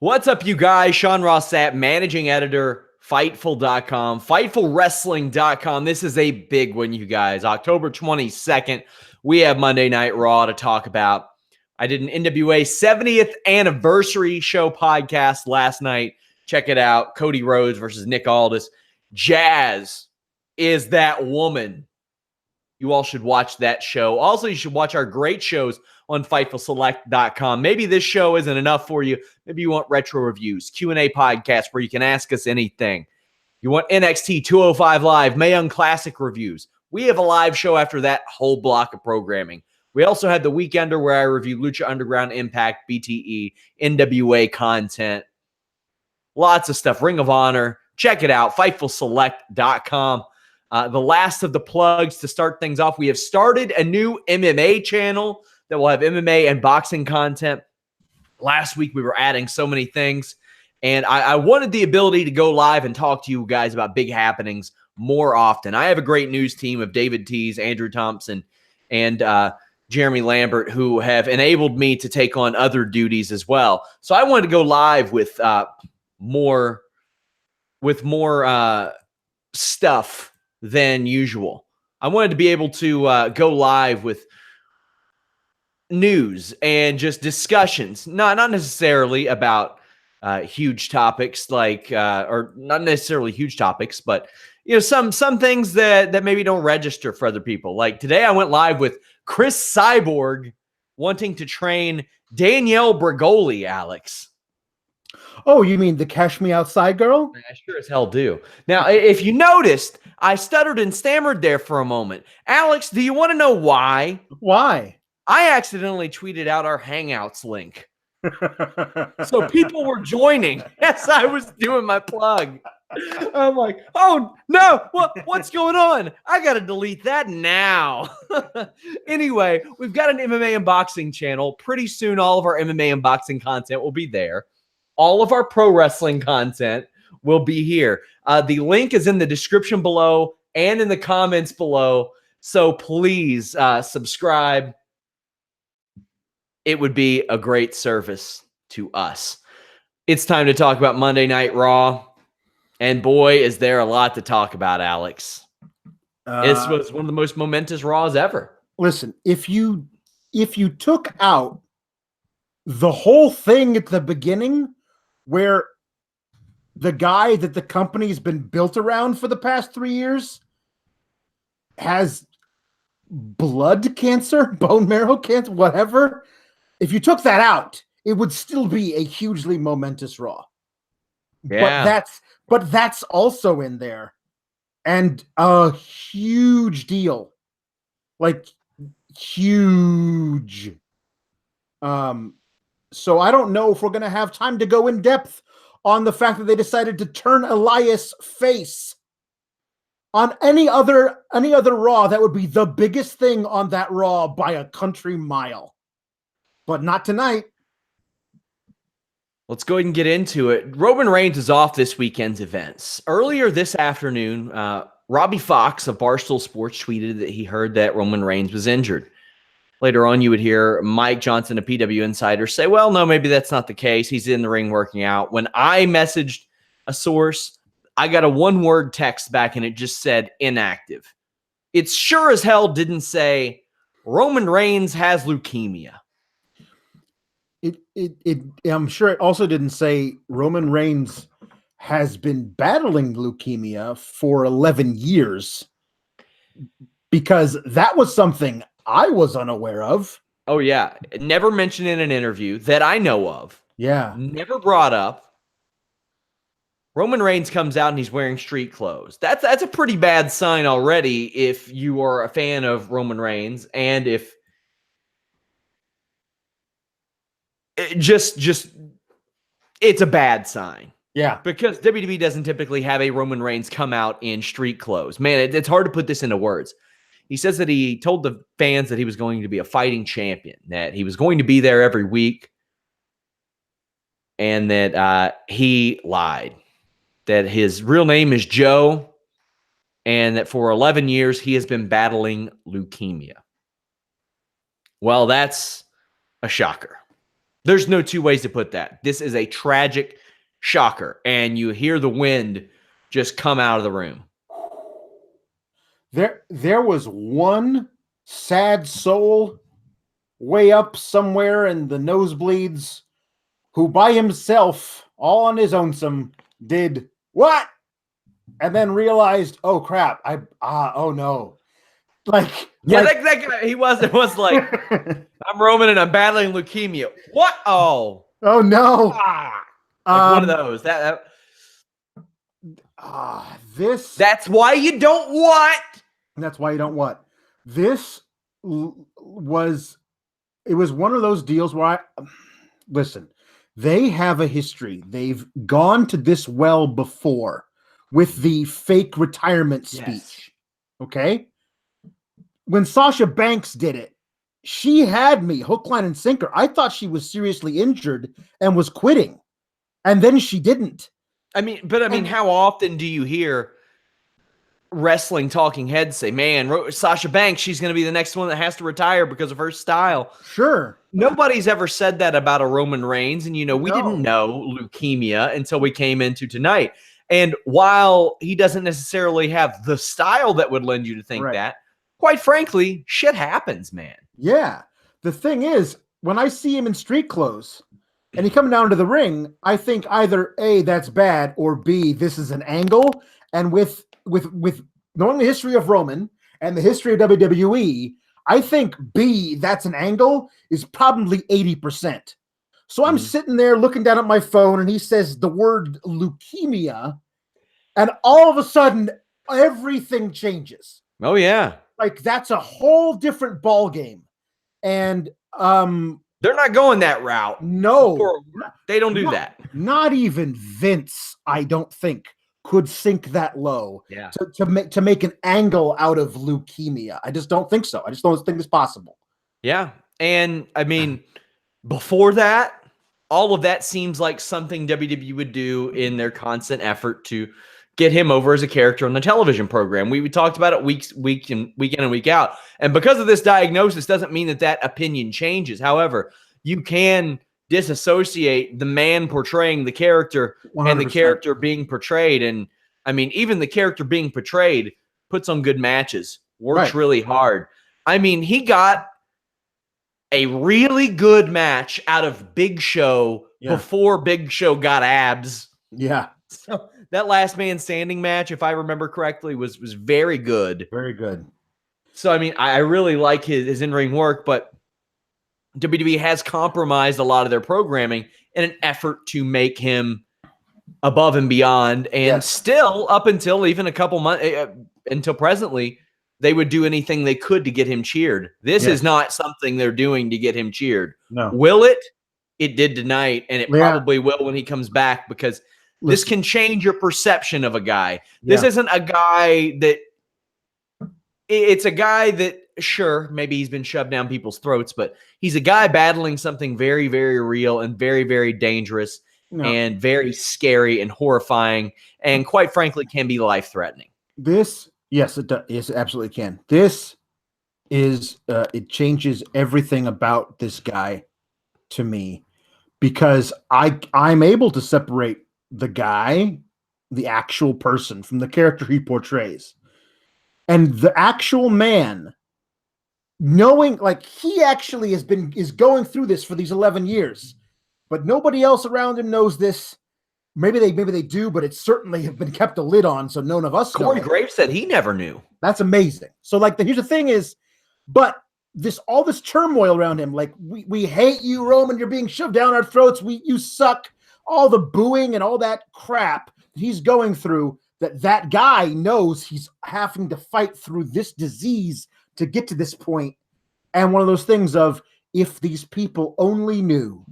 What's up, you guys? Sean Ross Sapp, managing editor, Fightful.com, FightfulWrestling.com. This is a big one, you guys. October 22nd, we have Monday Night Raw to talk about. I did an NWA 70th anniversary show podcast last night. Check it out. Cody Rhodes versus Nick Aldis. Jazz is that woman. You all should watch that show. Also, you should watch our great shows on FightfulSelect.com. Maybe this show isn't enough for you. Maybe you want retro reviews, Q&A podcasts where you can ask us anything. You want NXT 205 Live, Mae Young Classic reviews. We have a live show after that whole block of programming. We also have The Weekender where I review Lucha Underground, Impact, BTE, NWA content. Lots of stuff. Ring of Honor. Check it out. FightfulSelect.com. The last of the plugs to start things off. We have started a new MMA channel that will have MMA and boxing content. Last week, we were adding so many things, and I wanted the ability to go live and talk to you guys about big happenings more often. I have a great news team of David Tees, Andrew Thompson, and Jeremy Lambert, who have enabled me to take on other duties as well. So I wanted to go live with more stuff than usual. I wanted to be able to go live with news and just discussions, not necessarily about huge topics or not necessarily huge topics, but some things that maybe don't register for other people. Like today, I went live with Chris Cyborg wanting to train Danielle Bregoli, Alex. Oh, you mean the Cash Me Outside girl? I sure as hell do. Now, if you noticed, I stuttered and stammered there for a moment. Alex, do you want to know why? Why? I accidentally tweeted out our Hangouts link. So people were joining as I was doing my plug. I'm like, oh, no, what's going on? I got to delete that now. Anyway, we've got an MMA and boxing channel. Pretty soon, all of our MMA and boxing content will be there. All of our pro wrestling content will be here. The link is in the description below and in the comments below. So please subscribe. It would be a great service to us. It's time to talk about Monday Night Raw. And boy, is there a lot to talk about, Alex. This was one of the most momentous Raws ever. Listen, if you took out the whole thing at the beginning, where the guy that the company's been built around for the past 3 years has blood cancer, bone marrow cancer, whatever. If you took that out, it would still be a hugely momentous Raw. Yeah. But that's also in there. And a huge deal. Like huge. So I don't know if we're going to have time to go in depth on the fact that they decided to turn Elias face. On any other Raw, that would be the biggest thing on that Raw by a country mile. But not tonight. Let's go ahead and get into it. Roman Reigns is off this weekend's events. Earlier this afternoon, Robbie Fox of Barstool Sports tweeted that he heard that Roman Reigns was injured. Later on, you would hear Mike Johnson, a PW insider, say, well, no, maybe that's not the case. He's in the ring working out. When I messaged a source, I got a one-word text back, and it just said inactive. It sure as hell didn't say Roman Reigns has leukemia. I'm sure it also didn't say Roman Reigns has been battling leukemia for 11 years, because that was something I was unaware of. Oh, yeah. Never mentioned in an interview that I know of. Yeah. Never brought up. Roman Reigns comes out and he's wearing street clothes. That's a pretty bad sign already if you are a fan of Roman Reigns, and if just it's a bad sign. Yeah. Because WWE doesn't typically have a Roman Reigns come out in street clothes. Man, it's hard to put this into words. He says that he told the fans that he was going to be a fighting champion, that he was going to be there every week, and that he lied, that his real name is Joe, and that for 11 years he has been battling leukemia. Well, that's a shocker. There's no two ways to put that. This is a tragic shocker, and you hear the wind just come out of the room. There was one sad soul way up somewhere in the nosebleeds who by himself, all on his own, did what? And then realized, oh crap, oh no. Like, yeah, that guy, it was like, I'm Roman and I'm battling leukemia. What? Oh no. One of those. That's why you don't what? That's why you don't what? This was one of those deals where listen, they have a history. They've gone to this well before with the fake retirement speech. Yes. Okay? When Sasha Banks did it, she had me hook, line, and sinker. I thought she was seriously injured and was quitting. And then she didn't. I mean, how often do you hear wrestling talking heads say, man, Sasha Banks, she's going to be the next one that has to retire because of her style? Sure. Nobody's ever said that about a Roman Reigns. And, we didn't know leukemia until we came into tonight. And while he doesn't necessarily have the style that would lend you to think that, quite frankly, shit happens, man. Yeah. The thing is, when I see him in street clothes and he coming down to the ring, I think either A, that's bad, or B, this is an angle. And with knowing the history of Roman and the history of WWE, I think B, that's an angle, is probably 80%. So I'm sitting there looking down at my phone and he says the word leukemia, and all of a sudden everything changes. Oh, yeah. Like, that's a whole different ball game. And they're not going that route. No. They don't do that. Not even Vince, I don't think, could sink that low to make an angle out of leukemia. I just don't think so. I just don't think it's possible. Yeah. And I mean, before that, all of that seems like something WWE would do in their constant effort to get him over as a character on the television program. We talked about it week in and week out. And because of this diagnosis doesn't mean that opinion changes. However, you can disassociate the man portraying the character 100%. And the character being portrayed. And I mean, even the character being portrayed puts on good matches, works really hard. I mean, he got a really good match out of Big Show before Big Show got abs. Yeah. So that last man standing match, if I remember correctly, was very good. Very good. So, I mean, I really like his in-ring work, but WWE has compromised a lot of their programming in an effort to make him above and beyond. And still, up until even a couple months, until presently, they would do anything they could to get him cheered. This is not something they're doing to get him cheered. No. Will it? It did tonight, and it probably will when he comes back, because this can change your perception of a guy. This isn't a guy that – it's a guy that, sure, maybe he's been shoved down people's throats, but he's a guy battling something very, very real and very, very dangerous and very scary and horrifying and, quite frankly, can be life-threatening. Yes, it does. Yes, it absolutely can. This is it changes everything about this guy to me, because I'm able to separate the guy, the actual person, from the character he portrays. And the actual man, knowing, like, he actually is going through this for these 11 years, but nobody else around him knows this. Maybe they do, but it certainly have been kept a lid on, so none of us know. Corey Graves said he never knew. That's amazing. So, like, here's the thing is, but all this turmoil around him, like, we hate you, Roman, you're being shoved down our throats, you suck, all the booing and all that crap he's going through, that guy knows he's having to fight through this disease to get to this point. And one of those things of, if these people only knew,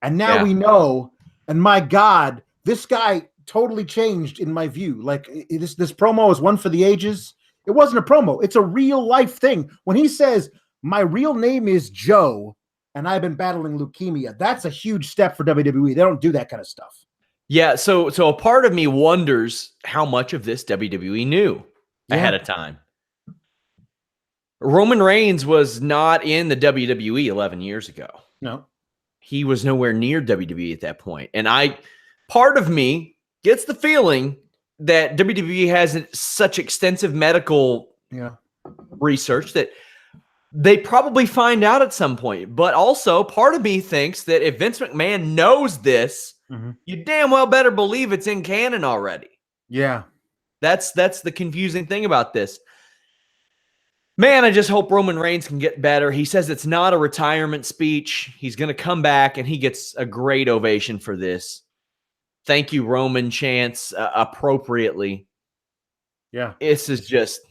and now we know, and my God, this guy totally changed in my view. Like, this promo is one for the ages. It wasn't a promo. It's a real life thing. When he says, my real name is Joe, and I've been battling leukemia, that's a huge step for WWE. They don't do that kind of stuff. Yeah, so a part of me wonders how much of this WWE knew ahead of time. Roman Reigns was not in the WWE 11 years ago. No. he was nowhere near WWE at that point. And part of me gets the feeling that WWE has such extensive medical research that they probably find out at some point. But also, part of me thinks that if Vince McMahon knows this, you damn well better believe it's in canon already. Yeah. That's the confusing thing about this. Man, I just hope Roman Reigns can get better. He says it's not a retirement speech. He's going to come back, and he gets a great ovation for this. Thank you, Roman chants appropriately. Yeah. This is just,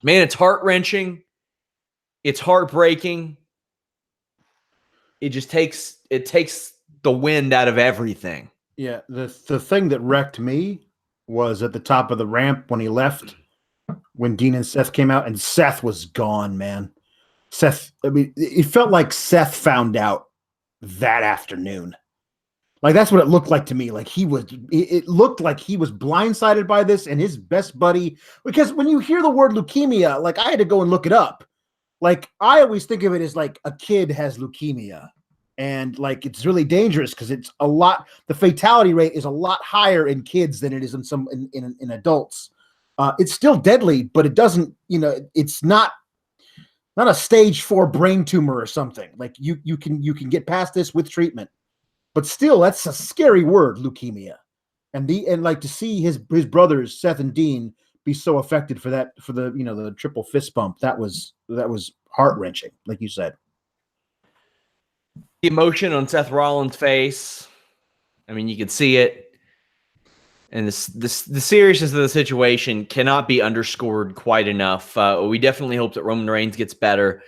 man, it's heart-wrenching. It's heartbreaking. It just takes the wind out of everything. Yeah. The thing that wrecked me was at the top of the ramp when he left, when Dean and Seth came out, and Seth was gone, man. Seth, I mean, it felt like Seth found out that afternoon. Like, that's what it looked like to me. Like, it looked like he was blindsided by this, and his best buddy, because when you hear the word leukemia, like, I had to go and look it up. Like, I always think of it as like a kid has leukemia, and like, it's really dangerous because it's a lot, the fatality rate is a lot higher in kids than it is in adults. It's still deadly, but it doesn't, it's not a stage 4 brain tumor or something. Like, you can get past this with treatment, but still, that's a scary word, leukemia. And like, to see his brothers, Seth and Dean, be so affected for the triple fist bump, that was heart-wrenching, like you said. The emotion on Seth Rollins' face, I mean, you could see it. And the seriousness of the situation cannot be underscored quite enough. We definitely hope that Roman Reigns gets better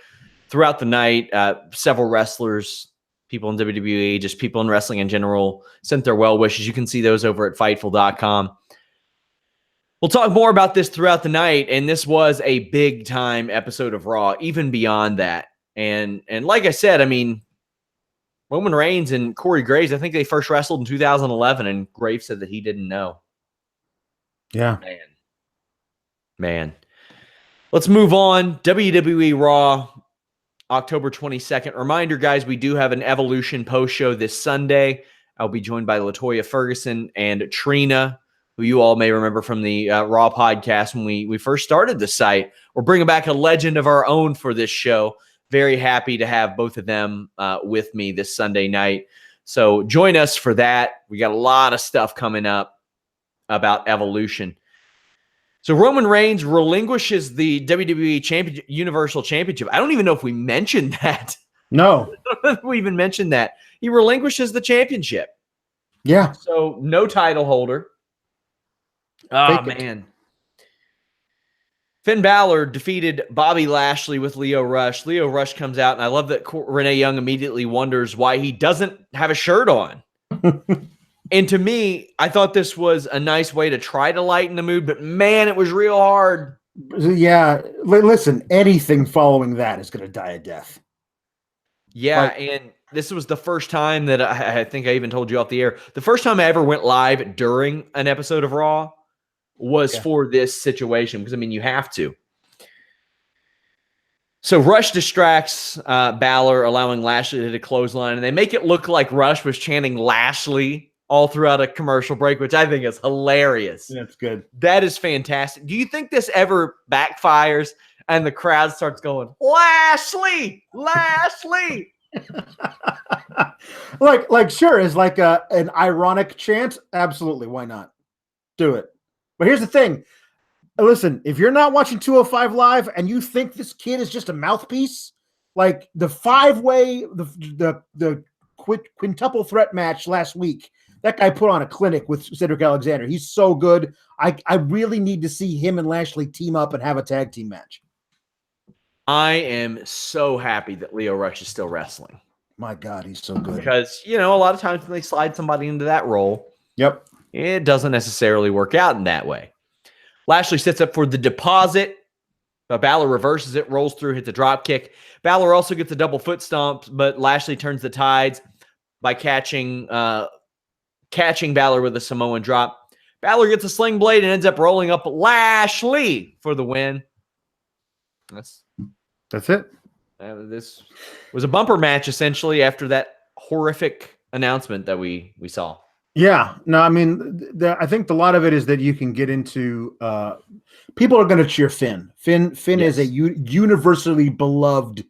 throughout the night. Several wrestlers, people in WWE, just people in wrestling in general, sent their well wishes. You can see those over at Fightful.com. We'll talk more about this throughout the night, and this was a big-time episode of Raw, even beyond that. And like I said, I mean, Roman Reigns and Corey Graves, I think they first wrestled in 2011, and Graves said that he didn't know. Yeah. Man. Let's move on. WWE Raw, October 22nd. Reminder, guys, we do have an Evolution post-show this Sunday. I'll be joined by LaToya Ferguson and Trina, who you all may remember from the Raw podcast when we first started the site. We're bringing back a legend of our own for this show. Very happy to have both of them with me this Sunday night. So join us for that. We got a lot of stuff coming up about Evolution. So Roman Reigns relinquishes the WWE Universal Championship. I don't even know if we mentioned that. No. I don't know if we even mentioned that. He relinquishes the championship. Yeah. So no title holder. Oh, man. Finn Balor defeated Bobby Lashley with Lio Rush. Lio Rush comes out, and I love that Renee Young immediately wonders why he doesn't have a shirt on. And to me, I thought this was a nice way to try to lighten the mood, but man, it was real hard. Yeah. Listen, anything following that is going to die a death. Yeah, and this was the first time that I think I even told you off the air. The first time I ever went live during an episode of Raw was for this situation, because, I mean, you have to. So Rush distracts Balor, allowing Lashley to hit a clothesline, and they make it look like Rush was chanting Lashley all throughout a commercial break, which I think is hilarious. That's good. That is fantastic. Do you think this ever backfires and the crowd starts going, Lashley, Lashley? like sure, is like an ironic chant. Absolutely, why not? Do it. But here's the thing. Listen, if you're not watching 205 Live and you think this kid is just a mouthpiece, like the five-way, the quintuple threat match last week, that guy put on a clinic with Cedric Alexander. He's so good. I really need to see him and Lashley team up and have a tag team match. I am so happy that Lio Rush is still wrestling. My God, he's so good. Because, a lot of times when they slide somebody into that role, it doesn't necessarily work out in that way. Lashley sets up for the deposit, but Balor reverses it, rolls through, hits a drop kick. Balor also gets a double foot stomp, but Lashley turns the tides by catching Balor with a Samoan drop. Balor gets a sling blade and ends up rolling up Lashley for the win. That's it. This was a bumper match essentially after that horrific announcement that we saw. Yeah, no, I mean, I think a lot of it is that you can get into. People are going to cheer Finn. Finn Yes. is a universally beloved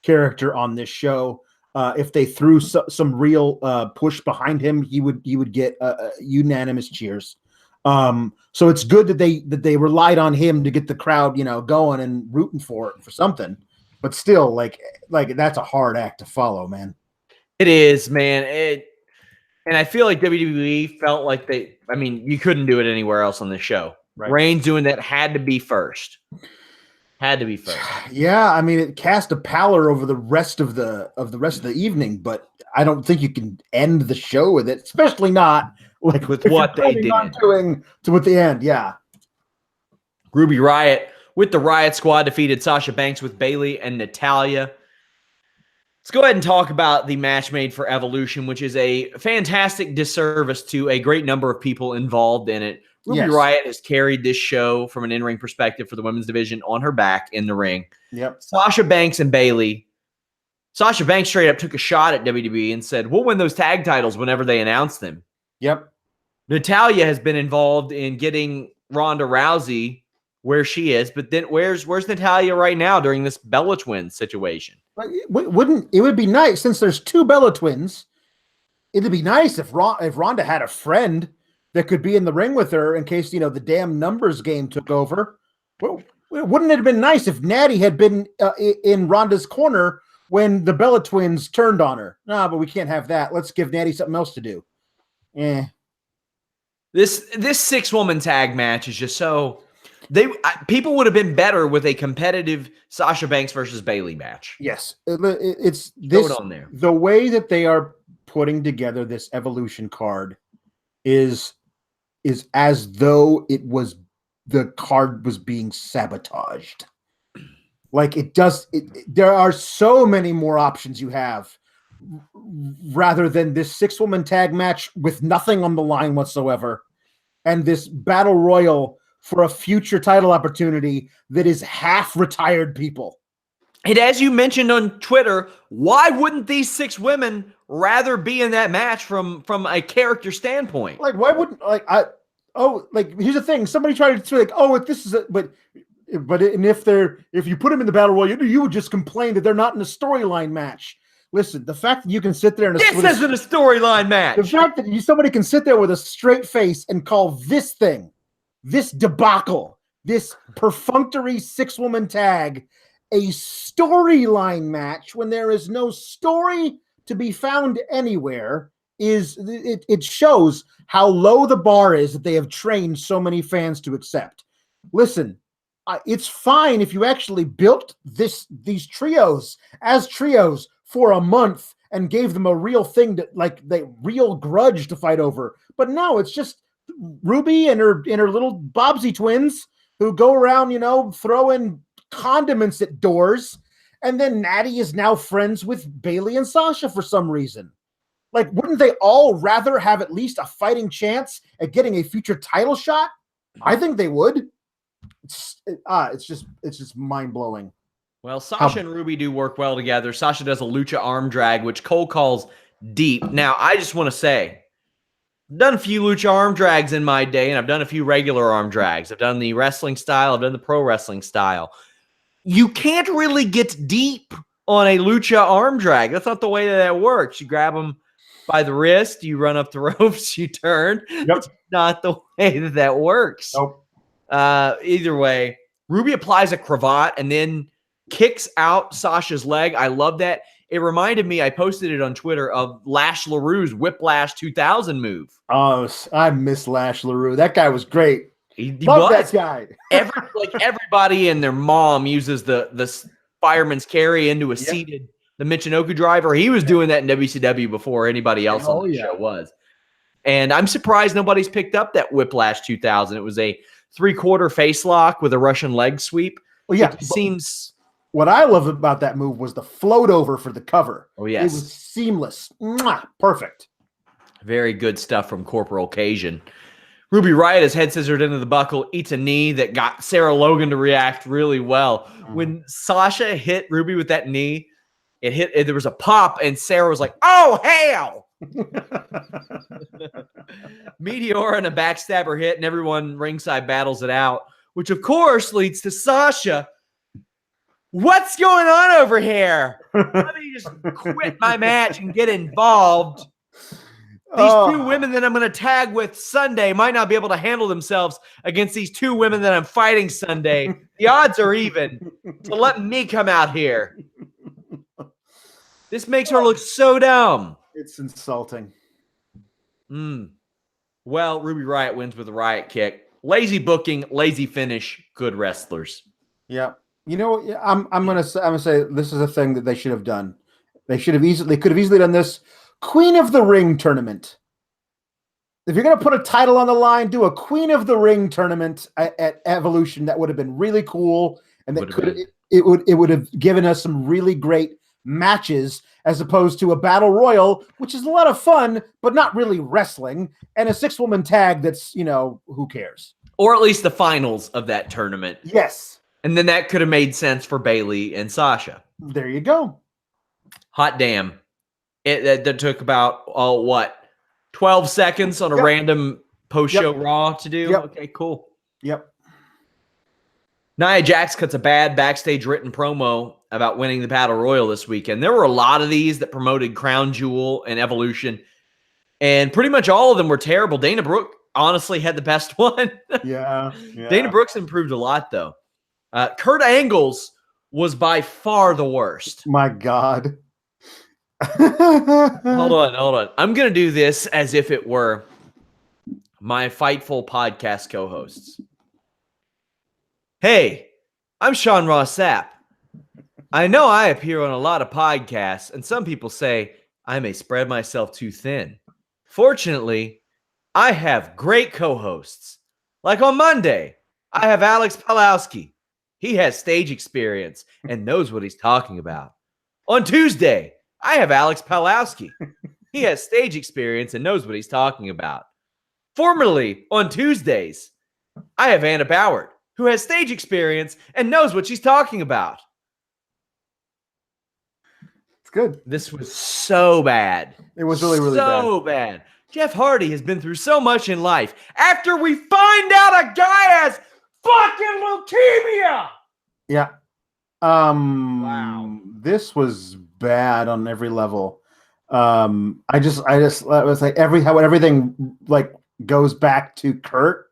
character on this show. If they threw some real push behind him, he would get unanimous cheers. So it's good that they relied on him to get the crowd, going and rooting for something. But still, like that's a hard act to follow, man. It is, man. And I feel like WWE felt like you couldn't do it anywhere else on this show. Right. Reigns doing that had to be first. Yeah, I mean, it cast a pallor over the rest of the evening, but I don't think you can end the show with it, especially not like with what they did with the end. Yeah, Ruby Riott with the Riott Squad defeated Sasha Banks with Bayley and Natalya. Let's go ahead and talk about the match made for Evolution, which is a fantastic disservice to a great number of people involved in it. Ruby Riott has carried this show from an in-ring perspective for the women's division on her back in the ring. Yep. Sasha Banks and Bayley. Sasha Banks straight up took a shot at WWE and said, we'll win those tag titles whenever they announce them. Yep. Natalya has been involved in getting Ronda Rousey where she is, but then where's Natalya right now during this Bella Twins situation? It would be nice, since there's two Bella Twins, it'd be nice if Ronda had a friend that could be in the ring with her in case, the damn numbers game took over. Well, wouldn't it have been nice if Natty had been in Ronda's corner when the Bella Twins turned on her? Nah, but we can't have that. Let's give Natty something else to do. This 6-woman tag match is just so... people would have been better with a competitive Sasha Banks versus Bayley match. Yes, it's this on there. The way that they are putting together this Evolution card is as though the card was being sabotaged. Like there are so many more options you have rather than this 6-woman tag match with nothing on the line whatsoever, and this battle royal for a future title opportunity that is half retired people. And as you mentioned on Twitter, why wouldn't these 6 women rather be in that match from a character standpoint? Like, why wouldn't here's the thing. Somebody tried to say if you put them in the battle royal, you would just complain that they're not in a storyline match. Listen, the fact that you can sit there this isn't a storyline match. The fact that somebody can sit there with a straight face and call this debacle, this perfunctory 6-woman tag, a storyline match when there is no story to be found anywhere, it shows how low the bar is that they have trained so many fans to accept. Listen, it's fine if you actually built these trios as trios for a month and gave them a real thing real grudge to fight over. But no, it's just Ruby and her little Bobsy twins who go around, throwing condiments at doors, and then Natty is now friends with Bayley and Sasha for some reason. Like, wouldn't they all rather have at least a fighting chance at getting a future title shot? I think they would. It's just mind-blowing. Well, Sasha and Ruby do work well together. Sasha does a lucha arm drag, which Cole calls deep. Now, I just want to say, I've done a few lucha arm drags in my day, and I've done a few regular arm drags. I've done the wrestling style. I've done the pro wrestling style. You can't really get deep on a lucha arm drag. That's not the way that works. You grab them by the wrist, you run up the ropes, you turn. Yep. That's not the way that works. Nope. Either way, Ruby applies a cravat and then kicks out Sasha's leg. I love that. It reminded me, I posted it on Twitter, of Lash LaRue's Whiplash 2000 move. Oh, I miss Lash LaRue. That guy was great. He Love that guy. Everybody and their mom uses the fireman's carry into a seated the Michinoku driver. He was doing that in WCW before anybody else on the show was. And I'm surprised nobody's picked up that Whiplash 2000. It was a 3/4 face lock with a Russian leg sweep. Well, yeah. It seems... What I love about that move was the float over for the cover. Oh, yes. It was seamless. Mwah, perfect. Very good stuff from Corporal Cajun. Ruby Riott is head scissored into the buckle, eats a knee that got Sarah Logan to react really well. When Sasha hit Ruby with that knee, there was a pop, and Sarah was like, oh, hell! Meteor and a backstabber hit, and everyone ringside battles it out, which of course leads to Sasha. What's going on over here? Let me just quit my match and get involved. These two women that I'm going to tag with Sunday might not be able to handle themselves against these two women that I'm fighting Sunday. The odds are even. So let me come out here. This makes her look so dumb. It's insulting. Well, Ruby Riott wins with a Riott kick. Lazy booking, lazy finish, good wrestlers. Yeah. You know, I'm gonna say this is a thing that they should have done. They could have easily done this Queen of the Ring tournament. If you're gonna put a title on the line, do a Queen of the Ring tournament at Evolution. That would have been really cool, and it would have given us some really great matches as opposed to a battle royal, which is a lot of fun, but not really wrestling, and a 6-woman tag that's, who cares? Or at least the finals of that tournament. Yes. And then that could have made sense for Bayley and Sasha. There you go. Hot damn. That took about, 12 seconds on a random post-show Raw to do? Yep. Okay, cool. Yep. Nia Jax cuts a bad backstage written promo about winning the Battle Royal this weekend. There were a lot of these that promoted Crown Jewel and Evolution, and pretty much all of them were terrible. Dana Brooke honestly had the best one. Yeah. Dana Brooks improved a lot, though. Kurt Angle's was by far the worst. My God. Hold on. I'm going to do this as if it were my Fightful podcast co-hosts. Hey, I'm Sean Ross Sapp. I know I appear on a lot of podcasts, and some people say I may spread myself too thin. Fortunately, I have great co-hosts. Like on Monday, I have Alex Pawlowski. He has stage experience and knows what he's talking about. On Tuesday, I have Alex Pawlowski. He has stage experience and knows what he's talking about. Formerly, on Tuesdays, I have Anna Bauer, who has stage experience and knows what she's talking about. It's good. This was so bad. It was really, really so bad. Jeff Hardy has been through so much in life. After we find out a guy has fucking leukemia. Yeah. Wow. This was bad on every level. I just was like how everything like goes back to Kurt.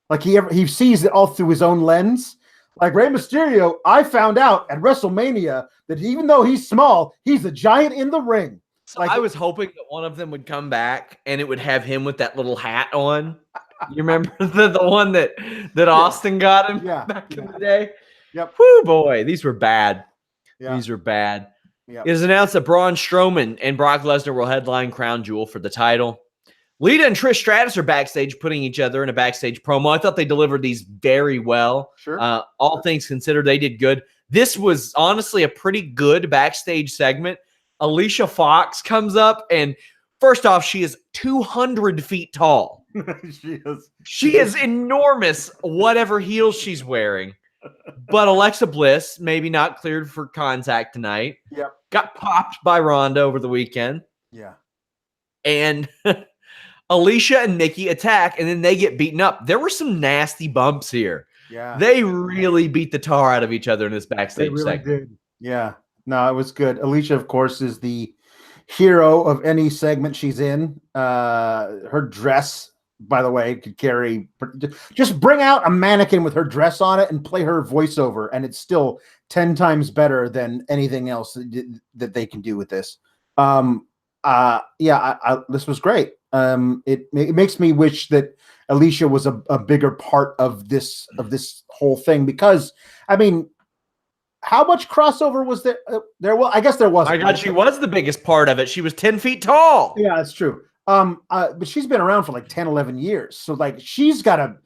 Like he sees it all through his own lens. Like Rey Mysterio, I found out at WrestleMania that even though he's small, he's a giant in the ring. So I was hoping that one of them would come back and it would have him with that little hat on. You remember the one that Austin got him back in the day? Yep. Whoo, boy, these were bad. Yeah. These were bad. Yep. It is announced that Braun Strowman and Brock Lesnar will headline Crown Jewel for the title. Lita and Trish Stratus are backstage putting each other in a backstage promo. I thought they delivered these very well. Sure. All things considered, they did good. This was honestly a pretty good backstage segment. Alicia Fox comes up, and first off, she is 200 feet tall. She is enormous, whatever heels she's wearing. But Alexa Bliss, maybe not cleared for contact tonight. Yep. Got popped by Ronda over the weekend. Yeah. And Alicia and Nikki attack, and then they get beaten up. There were some nasty bumps here. Yeah. They really beat the tar out of each other in this backstage segment. Did. Yeah. No, it was good. Alicia, of course, is the hero of any segment she's in. Her dress, by the way, could carry. Just bring out a mannequin with her dress on it and play her voiceover, and it's still 10 times better than anything else that they can do with this. This was great. It makes me wish that Alicia was a bigger part of this whole thing, because I mean, how much crossover was there? I guess there was. I got she was the biggest part of it. She was 10 feet tall. Yeah, that's true. But she's been around for like 10, 11 years. So like she's got a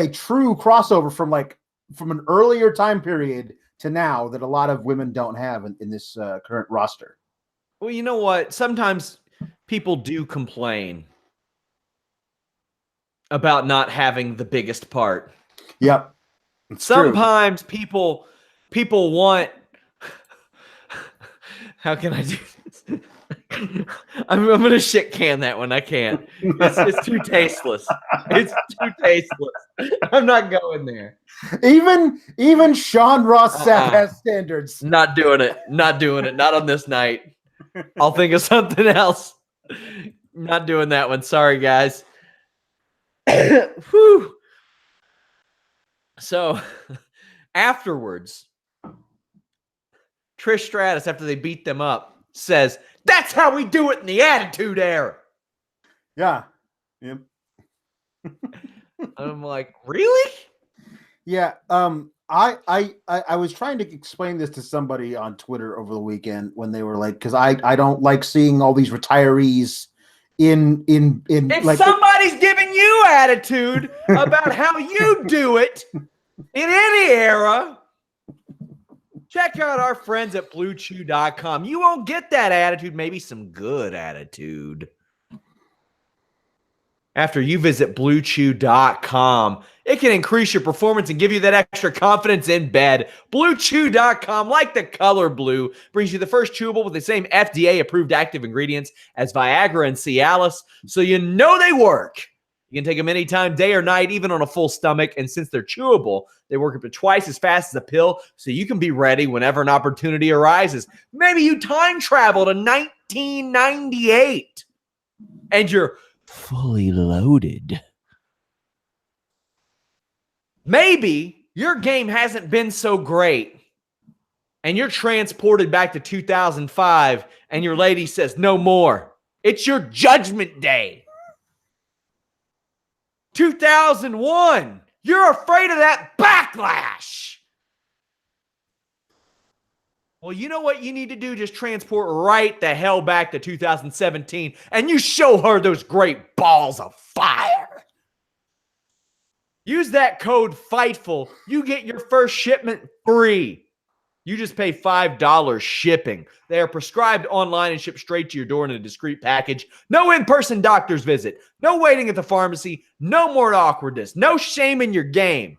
true crossover from an earlier time period to now that a lot of women don't have in this current roster. Well, you know what? Sometimes people do complain about not having the biggest part. Yep. Sometimes people want. How can I do this? I'm going to shit can that one. I can't. It's too tasteless. It's too tasteless. I'm not going there. Even Sean Ross Sapp has standards. Not doing it. Not doing it. Not on this night. I'll think of something else. Not doing that one. Sorry, guys. Whew. So, afterwards, Trish Stratus, after they beat them up, says, "That's how we do it in the Attitude Era." Yeah. Yep. I'm like, really? Yeah. I was trying to explain this to somebody on Twitter over the weekend when they were like, because I don't like seeing all these retirees in if like, somebody's giving you attitude about how you do it in any era, check out our friends at BlueChew.com. You won't get that attitude, maybe some good attitude. After you visit BlueChew.com, it can increase your performance and give you that extra confidence in bed. BlueChew.com, like the color blue, brings you the first chewable with the same FDA-approved active ingredients as Viagra and Cialis, so you know they work. You can take them anytime, day or night, even on a full stomach. And since they're chewable, they work up to twice as fast as a pill, so you can be ready whenever an opportunity arises. Maybe you time travel to 1998 and you're fully loaded. Maybe your game hasn't been so great and you're transported back to 2005 and your lady says, "No more. It's your judgment day." 2001. You're afraid of that backlash. Well, you know what you need to do? Just transport right the hell back to 2017 and you show her those great balls of fire. Use that code FIGHTFUL. You get your first shipment free. You just pay $5 shipping. They are prescribed online and shipped straight to your door in a discreet package. No in-person doctor's visit. No waiting at the pharmacy. No more awkwardness. No shame in your game.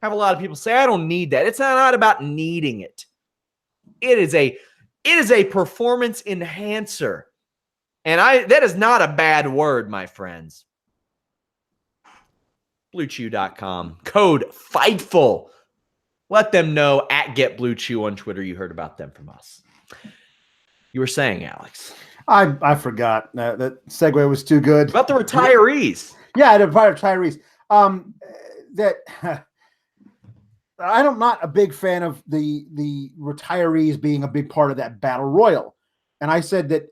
I have a lot of people say, "I don't need that." It's not about needing it. It is a performance enhancer. And that is not a bad word, my friends. BlueChew.com. Code FIGHTFUL. Let them know at GetBlueChew on Twitter you heard about them from us. You were saying, Alex. I forgot. That segue was too good. About the retirees. Yeah, the retirees. That I'm not a big fan of the retirees being a big part of that battle royal. And I said that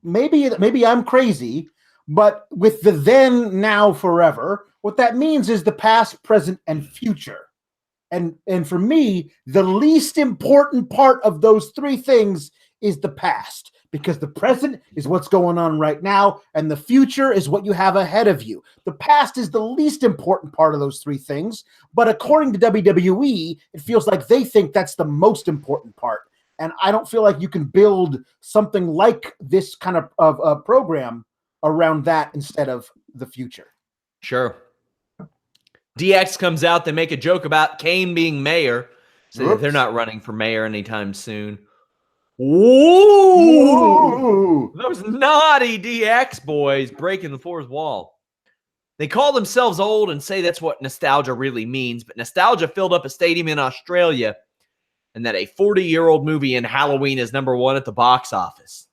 maybe I'm crazy, but with the then, now, forever, what that means is the past, present, and future. And for me, the least important part of those three things is the past, because the present is what's going on right now, and the future is what you have ahead of you. The past is the least important part of those three things, but according to WWE, it feels like they think that's the most important part. And I don't feel like you can build something like this kind of a program around that instead of the future. Sure. DX comes out. They make a joke about Kane being mayor. Say that they're not running for mayor anytime soon. Ooh! Those naughty DX boys breaking the fourth wall. They call themselves old and say that's what nostalgia really means, but nostalgia filled up a stadium in Australia and that a 40-year-old movie in Halloween is number one at the box office.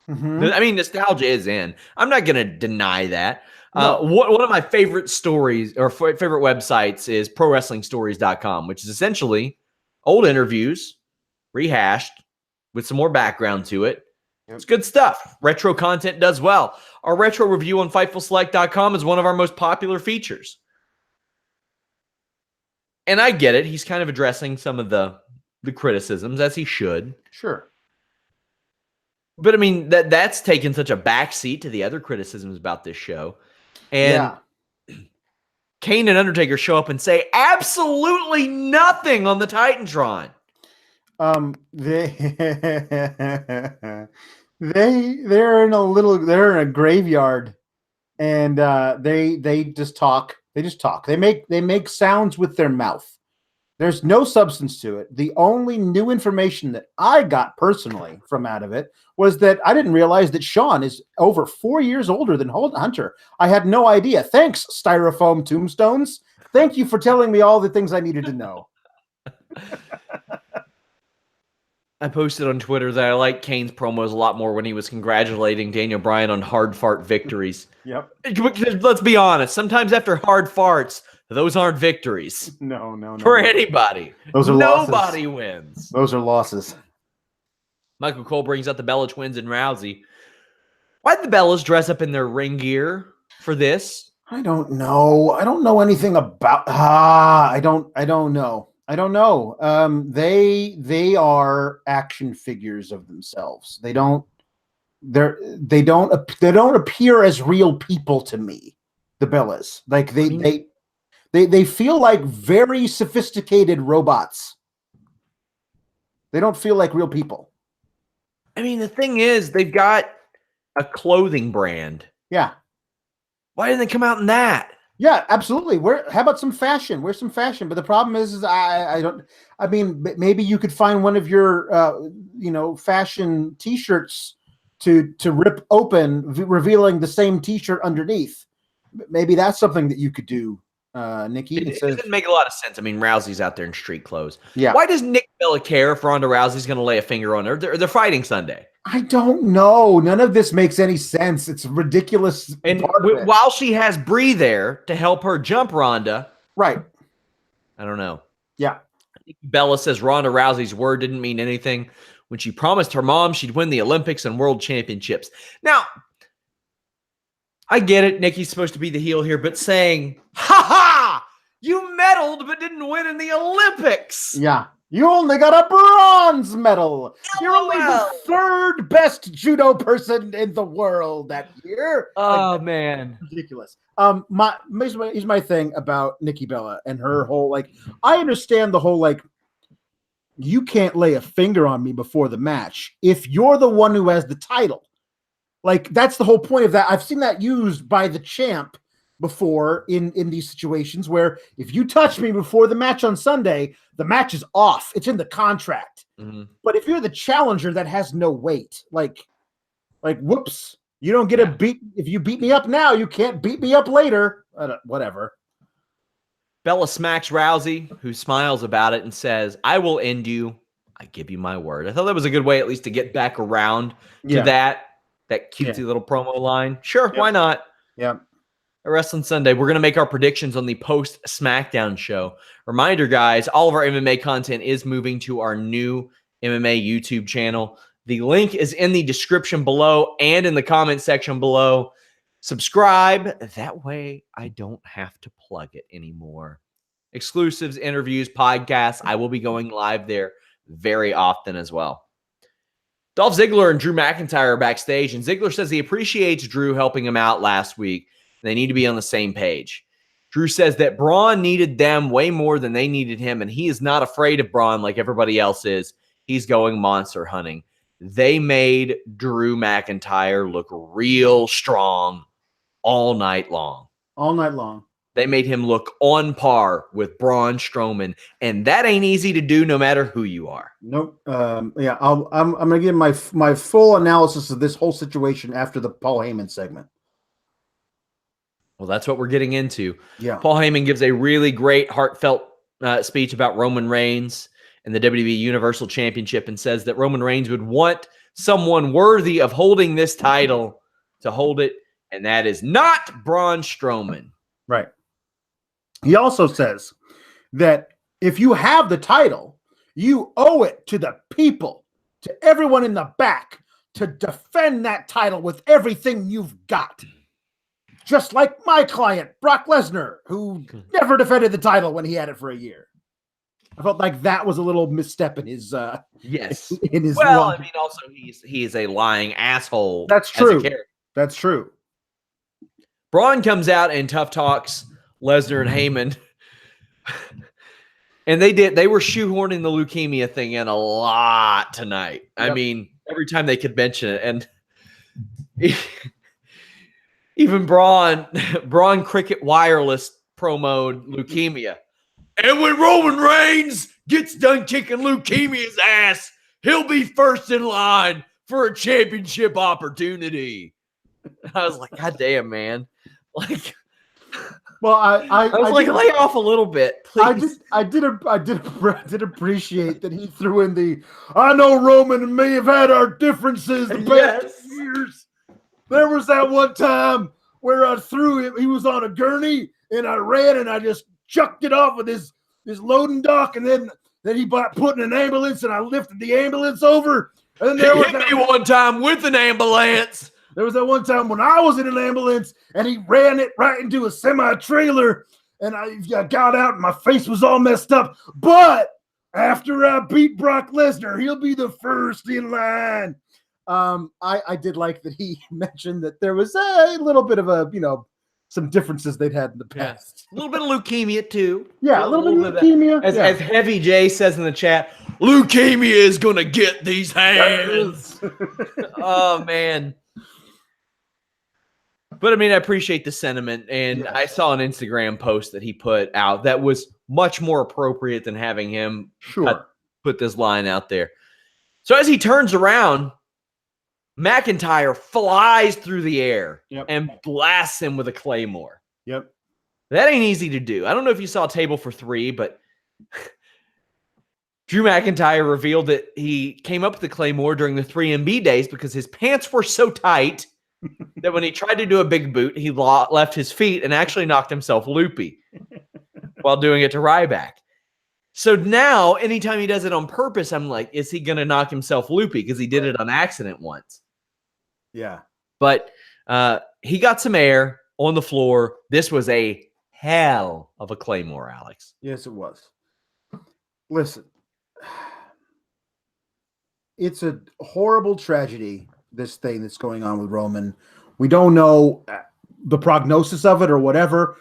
Mm-hmm. I mean, nostalgia is in. I'm not going to deny that. No. One of my favorite stories or favorite websites is ProWrestlingStories.com, which is essentially old interviews rehashed with some more background to it. Yep. It's good stuff. Retro content does well. Our retro review on FightfulSelect.com is one of our most popular features. And I get it. He's kind of addressing some of the criticisms, as he should. Sure. But I mean, that's taken such a backseat to the other criticisms about this show. And Kane and Undertaker show up and say absolutely nothing on the Titantron. They're in a graveyard and they just talk. They just talk. They make sounds with their mouth. There's no substance to it. The only new information that I got personally from out of it was that I didn't realize that Sean is over 4 years older than Hunter. I had no idea. Thanks, Styrofoam Tombstones. Thank you for telling me all the things I needed to know. I posted on Twitter that I like Kane's promos a lot more when he was congratulating Daniel Bryan on hard fart victories. Yep. Let's be honest. Sometimes after hard farts, those aren't victories. No. For anybody. Those are Nobody losses. wins. Those are losses. Michael Cole brings up the Bella Twins and Rousey. Why did the Bellas dress up in their ring gear for this? I don't know. I don't know anything about. I don't know. I don't know. They are action figures of themselves. They don't appear as real people to me. The Bellas, like they feel like very sophisticated robots. They don't feel like real people. I mean, the thing is, they've got a clothing brand. Yeah. Why didn't they come out in that? Yeah, absolutely. How about some fashion? Where's some fashion? But the problem is I don't. I mean, maybe you could find one of your, fashion T-shirts to rip open, revealing the same T-shirt underneath. Maybe that's something that you could do, Nikki. It doesn't make a lot of sense. I mean, Rousey's out there in street clothes. Yeah. Why does Nick Bella care if Ronda Rousey's going to lay a finger on her? They're fighting Sunday. I don't know. None of this makes any sense. It's ridiculous. And while she has Brie there to help her jump Ronda. Right. I don't know. Yeah. Bella says Ronda Rousey's word didn't mean anything when she promised her mom she'd win the Olympics and World Championships. Now, I get it. Nikki's supposed to be the heel here, but saying, ha, you medaled but didn't win in the Olympics. Yeah. You only got a bronze medal. You're only the third best judo person in the world that year. Oh, man. Ridiculous. Here's my thing about Nikki Bella and her whole, I understand the whole, you can't lay a finger on me before the match if you're the one who has the title. That's the whole point of that. I've seen that used by the champ before in these situations where if you touch me before the match on Sunday, the match is off. It's in the contract. Mm-hmm. But if you're the challenger that has no weight, whoops, you don't get a beat. If you beat me up now, you can't beat me up later. Whatever. Bella smacks Rousey, who smiles about it and says, I will end you. I give you my word. I thought that was a good way at least to get back around to that cutesy little promo line. Sure, why not? Yeah. At Wrestling Sunday, we're going to make our predictions on the post-SmackDown show. Reminder, guys, all of our MMA content is moving to our new MMA YouTube channel. The link is in the description below and in the comment section below. Subscribe. That way, I don't have to plug it anymore. Exclusives, interviews, podcasts. I will be going live there very often as well. Dolph Ziggler and Drew McIntyre are backstage, and Ziggler says he appreciates Drew helping him out last week. They need to be on the same page. Drew says that Braun needed them way more than they needed him, and he is not afraid of Braun like everybody else is. He's going monster hunting. They made Drew McIntyre look real strong all night long. All night long. They made him look on par with Braun Strowman, and that ain't easy to do no matter who you are. Nope. I'm going to give my full analysis of this whole situation after the Paul Heyman segment. Well, that's what we're getting into. Yeah. Paul Heyman gives a really great, heartfelt speech about Roman Reigns and the WWE Universal Championship and says that Roman Reigns would want someone worthy of holding this title to hold it, and that is not Braun Strowman. Right. He also says that if you have the title, you owe it to the people, to everyone in the back, to defend that title with everything you've got. Just like my client, Brock Lesnar, who never defended the title when he had it for a year. I felt like that was a little misstep in his yes. In his I mean, also he is a lying asshole. That's true. That's true. Braun comes out and tough talks Lesnar and Heyman. And they were shoehorning the leukemia thing in a lot tonight. Yep. I mean, every time they could mention it. And Even Braun Cricket Wireless promoed Leukemia. And when Roman Reigns gets done kicking Leukemia's ass, he'll be first in line for a championship opportunity. I was like, God damn, man. Like, well, I was like, lay off a little bit, please. I did appreciate that he threw in the, I know Roman and me have had our differences the past years. There was that one time where I threw him, he was on a gurney, and I ran and I just chucked it off with his loading dock, and then he put in an ambulance, and I lifted the ambulance over. And then there was hit me one time with an ambulance. There was that one time when I was in an ambulance, and he ran it right into a semi-trailer, and I got out, and my face was all messed up. But after I beat Brock Lesnar, he'll be the first in line. I did like that he mentioned that there was a little bit of a, some differences they'd had in the past. A little bit of leukemia too. Yeah, a little bit of leukemia. As Heavy J says in the chat, leukemia is going to get these hands. Oh, man. But, I mean, I appreciate the sentiment, and I saw an Instagram post that he put out that was much more appropriate than having him put this line out there. So as he turns around, McIntyre flies through the air and blasts him with a claymore. Yep. That ain't easy to do. I don't know if you saw Table for Three, but Drew McIntyre revealed that he came up with the claymore during the 3MB days because his pants were so tight that when he tried to do a big boot, he left his feet and actually knocked himself loopy while doing it to Ryback. So now, anytime he does it on purpose, I'm like, is he going to knock himself loopy? Because he did it on accident once. Yeah. But he got some air on the floor. This was a hell of a claymore, Alex. Yes, it was. Listen, it's a horrible tragedy, this thing that's going on with Roman. We don't know the prognosis of it or whatever.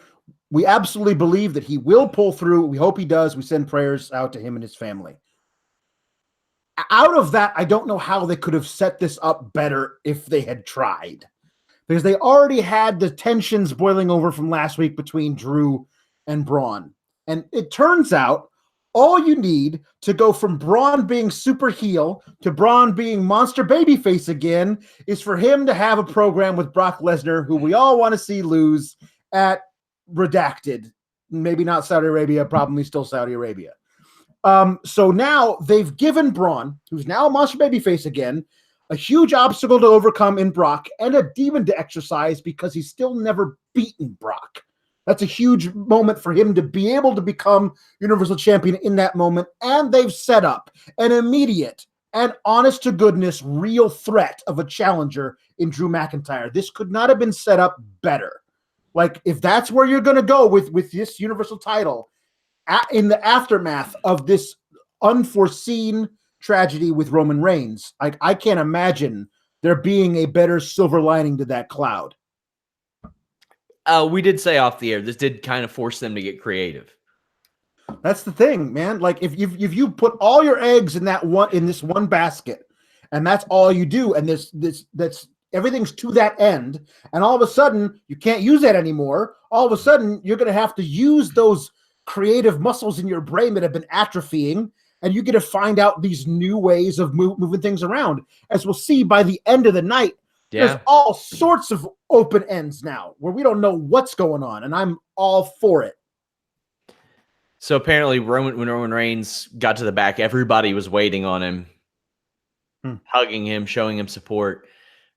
We absolutely believe that he will pull through. We hope he does. We send prayers out to him and his family. Out of that, I don't know how they could have set this up better if they had tried. Because they already had the tensions boiling over from last week between Drew and Braun. And it turns out all you need to go from Braun being super heel to Braun being monster babyface again is for him to have a program with Brock Lesnar, who we all want to see lose at Redacted. Maybe not Saudi Arabia, probably still Saudi Arabia. So now they've given Braun, who's now a monster babyface again, a huge obstacle to overcome in Brock and a demon to exercise because he's still never beaten Brock. That's a huge moment for him to be able to become Universal Champion in that moment. And they've set up an immediate and honest to goodness real threat of a challenger in Drew McIntyre. This could not have been set up better. Like, if that's where you're going to go with this Universal title in the aftermath of this unforeseen tragedy with Roman Reigns, I can't imagine there being a better silver lining to that cloud. We did say off the air, this did kind of force them to get creative. That's the thing, man. Like, if you put all your eggs in this one basket, and that's all you do, and that's everything's to that end, and all of a sudden you can't use that anymore. All of a sudden you're going to have to use those creative muscles in your brain that have been atrophying, and you get to find out these new ways of moving things around. As we'll see by the end of the night, there's all sorts of open ends now where we don't know what's going on, and I'm all for it. So apparently when Roman Reigns got to the back, everybody was waiting on him, hugging him, showing him support.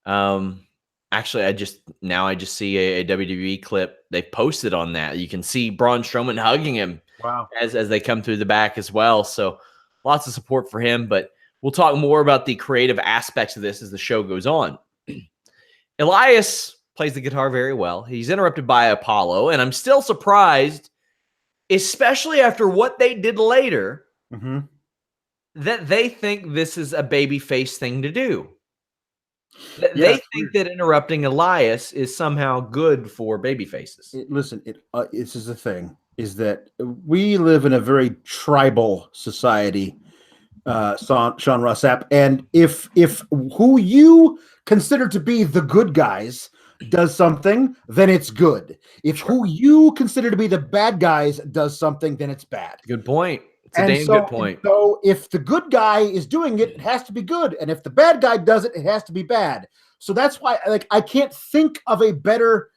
Actually, I just see a WWE clip. They posted on that. You can see Braun Strowman hugging him as they come through the back as well. So lots of support for him, but we'll talk more about the creative aspects of this as the show goes on. Elias plays the guitar very well. He's interrupted by Apollo, and I'm still surprised, especially after what they did later, that they think this is a babyface thing to do. They think that interrupting Elias is somehow good for babyfaces. This is the thing, is that we live in a very tribal society, Sean Ross Sapp, and if who you consider to be the good guys does something, then it's good. If who you consider to be the bad guys does something, then it's bad. Good point. It's a damn good point. So if the good guy is doing it, it has to be good. And if the bad guy does it, it has to be bad. So that's why I can't think of a better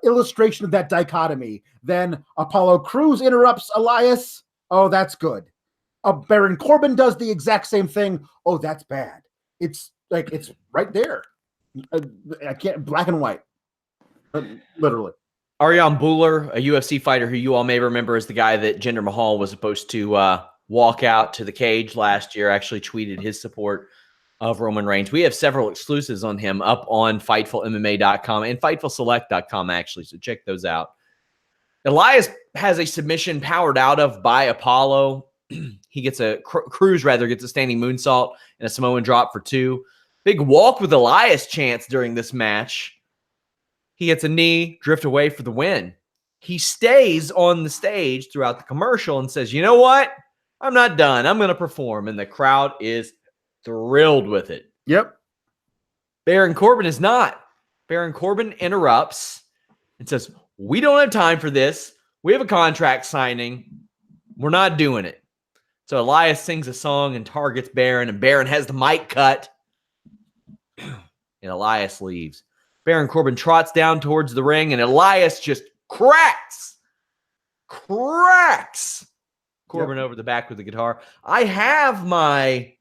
illustration of that dichotomy than Apollo Crews interrupts Elias. Oh, that's good. Baron Corbin does the exact same thing. Oh, that's bad. It's right there. I can't, black and white. Literally. Ariane Buller, a UFC fighter who you all may remember as the guy that Jinder Mahal was supposed to walk out to the cage last year, actually tweeted his support of Roman Reigns. We have several exclusives on him up on FightfulMMA.com and FightfulSelect.com, actually, so check those out. Elias has a submission powered out of by Apollo. He gets Cruz gets a standing moonsault and a Samoan drop for 2. Big walk with Elias chance during this match. He gets a knee, drift away for the win. He stays on the stage throughout the commercial and says, you know what? I'm not done. I'm going to perform. And the crowd is thrilled with it. Yep. Baron Corbin is not. Baron Corbin interrupts and says, we don't have time for this. We have a contract signing. We're not doing it. So Elias sings a song and targets Baron, and Baron has the mic cut. And Elias leaves. Baron Corbin trots down towards the ring, and Elias just cracks Corbin over the back with the guitar. I have my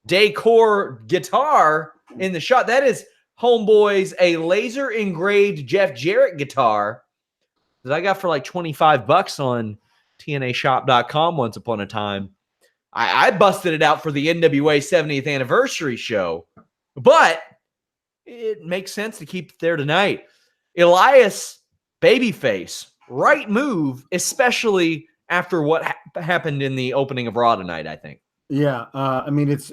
decor guitar in the shot. That is Homeboy's a laser engraved Jeff Jarrett guitar that I got for like $25 on TNAshop.com once upon a time. I busted it out for the NWA 70th anniversary show, but it makes sense to keep it there tonight. Elias, babyface, right move, especially after what happened in the opening of Raw tonight, I think. Yeah, I mean, it's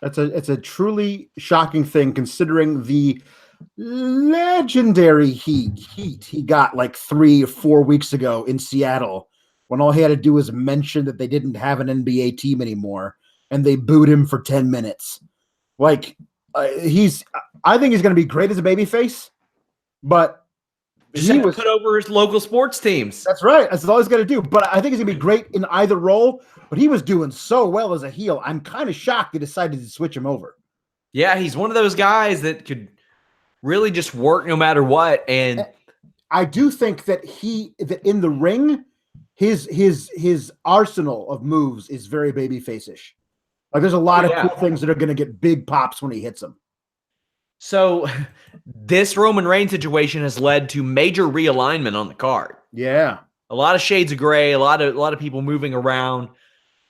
a truly shocking thing considering the legendary heat he got like 3 or 4 weeks ago in Seattle when all he had to do was mention that they didn't have an NBA team anymore and they booed him for 10 minutes. Like, I think he's going to be great as a babyface, but he was put over his local sports teams. That's right. That's all he's got to do. But I think he's going to be great in either role. But he was doing so well as a heel. I'm kind of shocked they decided to switch him over. Yeah, he's one of those guys that could really just work no matter what. And I do think that that in the ring, his arsenal of moves is very babyface-ish. Like there's a lot of cool things that are going to get big pops when he hits them. So this Roman Reigns situation has led to major realignment on the card. Yeah. A lot of shades of gray, a lot of people moving around,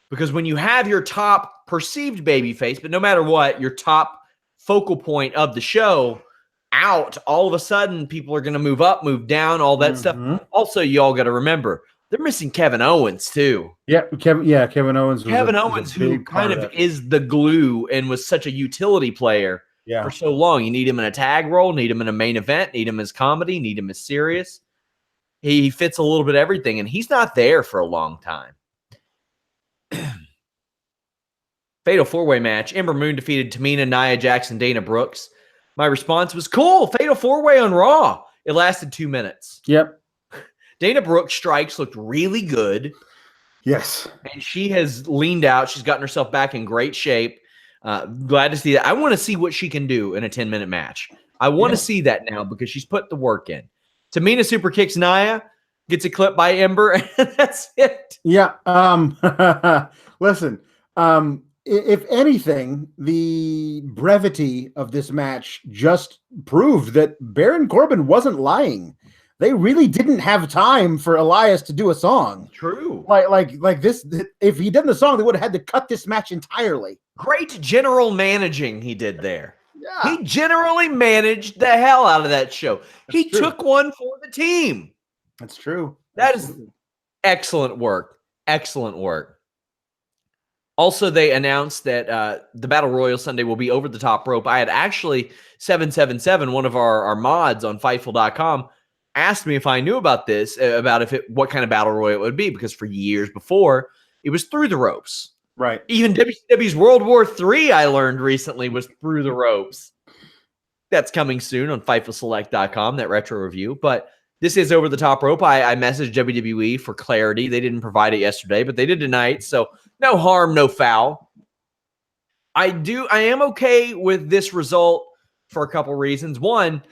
because when you have your top perceived babyface, but no matter what, your top focal point of the show out, all of a sudden people are going to move up, move down, all that stuff. Also, you all got to remember, they're missing Kevin Owens too. Yeah, Kevin Owens. Kevin Owens, who kind of is the glue and was such a utility player for so long. You need him in a tag role, need him in a main event, need him as comedy, need him as serious. He fits a little bit of everything, and he's not there for a long time. Fatal 4-way match. Ember Moon defeated Tamina, Nia Jax, and Dana Brooks. My response was, cool, Fatal 4-way on Raw. It lasted 2 minutes. Yep. Dana Brooks' strikes looked really good. Yes. And she has leaned out. She's gotten herself back in great shape. Glad to see that. I want to see what she can do in a 10-minute match. I want to see that now because she's put the work in. Tamina super kicks Nia, gets a clip by Ember, and that's it. Yeah. Listen, if anything, the brevity of this match just proved that Baron Corbin wasn't lying. They really didn't have time for Elias to do a song. True. Like this, if he did the song, they would have had to cut this match entirely. Great general managing he did there. Yeah. He generally managed the hell out of that show. He took one for the team. That's true. That is excellent work. Excellent work. Also, they announced that the Battle Royal Sunday will be over the top rope. I had actually 777, one of our mods on Fightful.com, asked me if I knew about this, about what kind of Battle Royal it would be, because for years before, it was through the ropes. Right. Even WCW's World War III, I learned recently, was through the ropes. That's coming soon on FightfulSelect.com, that retro review. But this is Over the Top Rope. I messaged WWE for clarity. They didn't provide it yesterday, but they did tonight. So no harm, no foul. I am okay with this result for a couple reasons. One,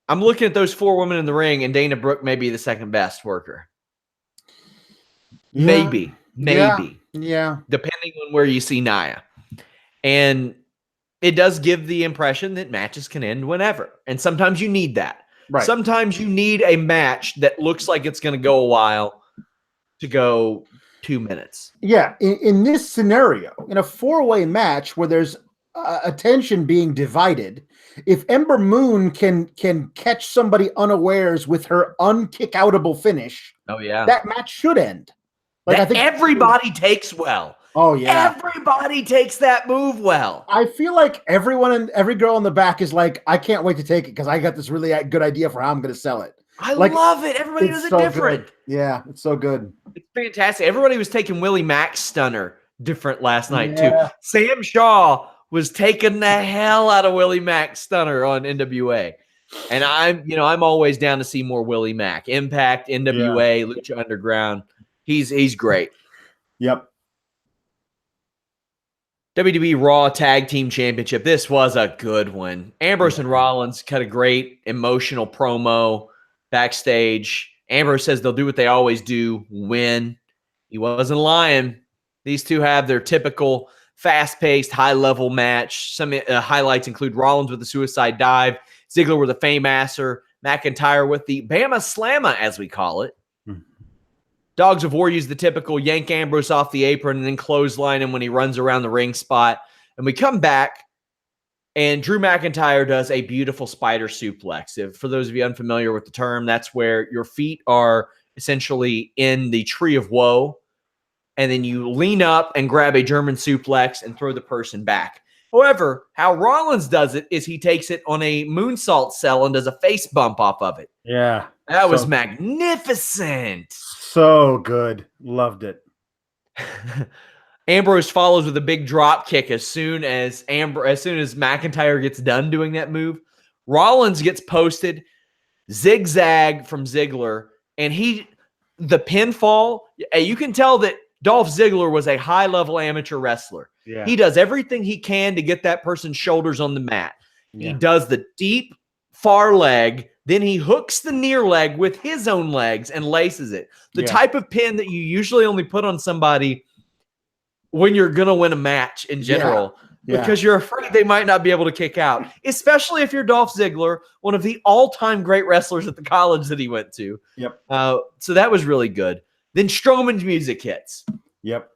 I'm looking at those 4 women in the ring, and Dana Brooke may be the second best worker. Yeah. Maybe. Yeah. Depending on where you see Nia. And it does give the impression that matches can end whenever. And sometimes you need that. Right. Sometimes you need a match that looks like it's going to go a while to go 2 minutes. Yeah. In this scenario, in a 4-way match where there's attention being divided, if Ember Moon can catch somebody unawares with her unkick-outable finish, that match should end. Like, I think everybody takes well. Oh, yeah. Everybody takes that move well. I feel like every girl in the back is like, I can't wait to take it because I got this really good idea for how I'm going to sell it. I love it. Everybody does it different. Good. Yeah, it's so good. It's fantastic. Everybody was taking Willie Mack's stunner different last night, too. Sam Shaw was taking the hell out of Willie Mack's stunner on NWA. And I'm always down to see more Willie Mack. Impact, NWA, Lucha Underground. He's great. Yep. WWE Raw Tag Team Championship. This was a good one. Ambrose and Rollins cut a great emotional promo backstage. Ambrose says they'll do what they always do, win. He wasn't lying. These two have their typical fast-paced, high-level match. Some highlights include Rollins with the suicide dive, Ziggler with a Fameasser, McIntyre with the Bama Slamma, as we call it. Dogs of War use the typical yank Ambrose off the apron and then clothesline him when he runs around the ring spot. And we come back, and Drew McIntyre does a beautiful spider suplex. For those of you unfamiliar with the term, that's where your feet are essentially in the tree of woe, and then you lean up and grab a German suplex and throw the person back. However, how Rollins does it is he takes it on a moonsault cell and does a face bump off of it. Yeah. That was magnificent. So good. Loved it. Ambrose follows with a big drop kick as soon as McIntyre gets done doing that move. Rollins gets posted, zigzag from Ziggler, and the pinfall, you can tell that Dolph Ziggler was a high-level amateur wrestler. Yeah. He does everything he can to get that person's shoulders on the mat. Yeah. He does the deep far leg, then he hooks the near leg with his own legs and laces it. The type of pin that you usually only put on somebody when you're going to win a match in general because you're afraid they might not be able to kick out, especially if you're Dolph Ziggler, one of the all-time great wrestlers at the college that he went to. Yep. So that was really good. Then Strowman's music hits. Yep.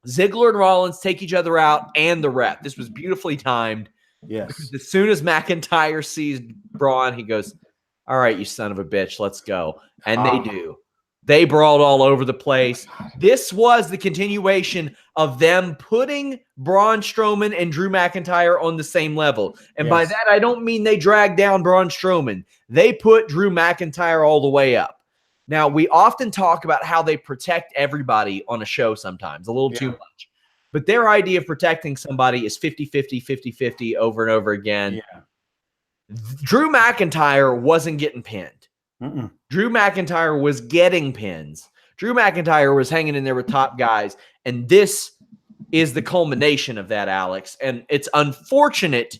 Ziggler and Rollins take each other out and the ref. This was beautifully timed. Yes. Because as soon as McIntyre sees Braun, he goes, all right, you son of a bitch, let's go. And they do. They brawled all over the place. This was the continuation of them putting Braun Strowman and Drew McIntyre on the same level. And by that, I don't mean they dragged down Braun Strowman. They put Drew McIntyre all the way up. Now, we often talk about how they protect everybody on a show sometimes, a little too much. But their idea of protecting somebody is 50-50, 50-50 over and over again. Yeah. Drew McIntyre wasn't getting pinned. Drew McIntyre was getting pins. Drew McIntyre was hanging in there with top guys. And this is the culmination of that, Alex. And it's unfortunate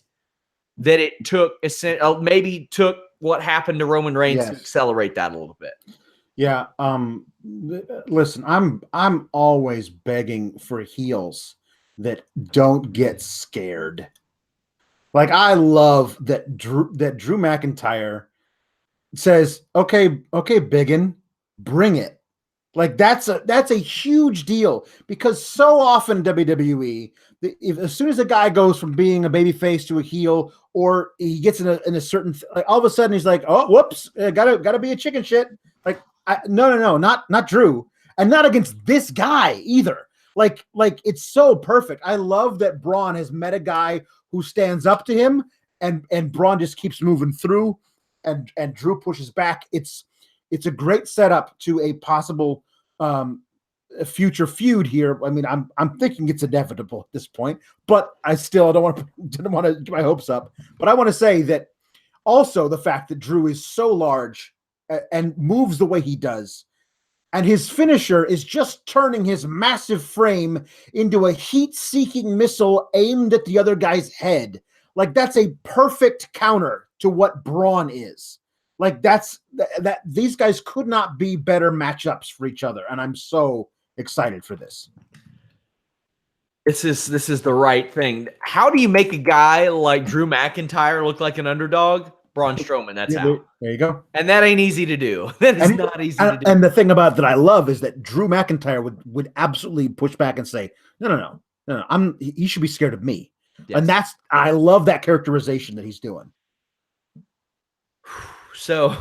that it maybe took what happened to Roman Reigns to accelerate that a little bit. Yeah. Listen, I'm always begging for heels that don't get scared. Like, I love that Drew McIntyre says, okay, biggin, bring it. Like, that's a huge deal because so often WWE, as soon as a guy goes from being a baby face to a heel, or he gets in a certain, like, all of a sudden he's like, oh, whoops, gotta be a chicken shit. Like, no, not Drew, and not against this guy either. Like it's so perfect. I love that Braun has met a guy who stands up to him, and Braun just keeps moving through, and Drew pushes back. It's a great setup to a possible a future feud here. I mean, I'm thinking it's inevitable at this point, but I still didn't want to get my hopes up. But I want to say that also the fact that Drew is so large and moves the way he does, and his finisher is just turning his massive frame into a heat-seeking missile aimed at the other guy's head. Like, that's a perfect counter to what Braun is. Like, that these guys could not be better matchups for each other, and I'm so excited for this. This is the right thing. How do you make a guy like Drew McIntyre look like an underdog? Braun Strowman, that's how. There you go. And that ain't easy to do. That is not easy to do. And the thing about that I love is that Drew McIntyre would absolutely push back and say, no. He should be scared of me. Yes. And I love that characterization that he's doing. So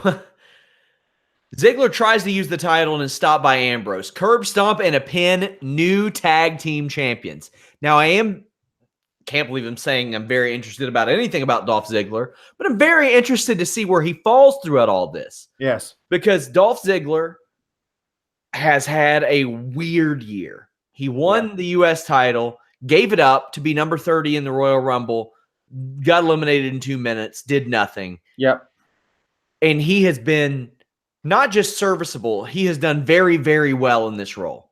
Ziggler tries to use the title and is stopped by Ambrose. Curb stomp and a pin, new tag team champions. Now can't believe I'm saying I'm very interested about anything about Dolph Ziggler, but I'm very interested to see where he falls throughout all this. Yes. Because Dolph Ziggler has had a weird year. He won the U.S. title, gave it up to be number 30 in the Royal Rumble, got eliminated in 2 minutes, did nothing. Yep. And he has been not just serviceable, he has done very, very well in this role.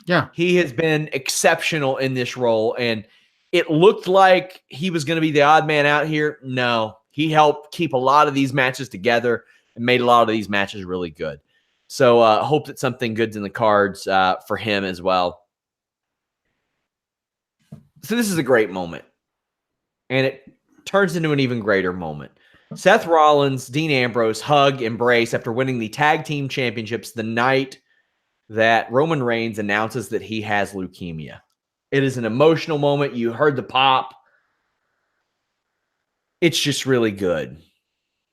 Yeah. He has been exceptional in this role, and it looked like he was going to be the odd man out here. No, he helped keep a lot of these matches together and made a lot of these matches really good. So hope that something good's in the cards for him as well. So this is a great moment, and it turns into an even greater moment. Seth Rollins, Dean Ambrose hug, embrace after winning the tag team championships the night that Roman Reigns announces that he has leukemia. It is an emotional moment. You heard the pop. It's just really good.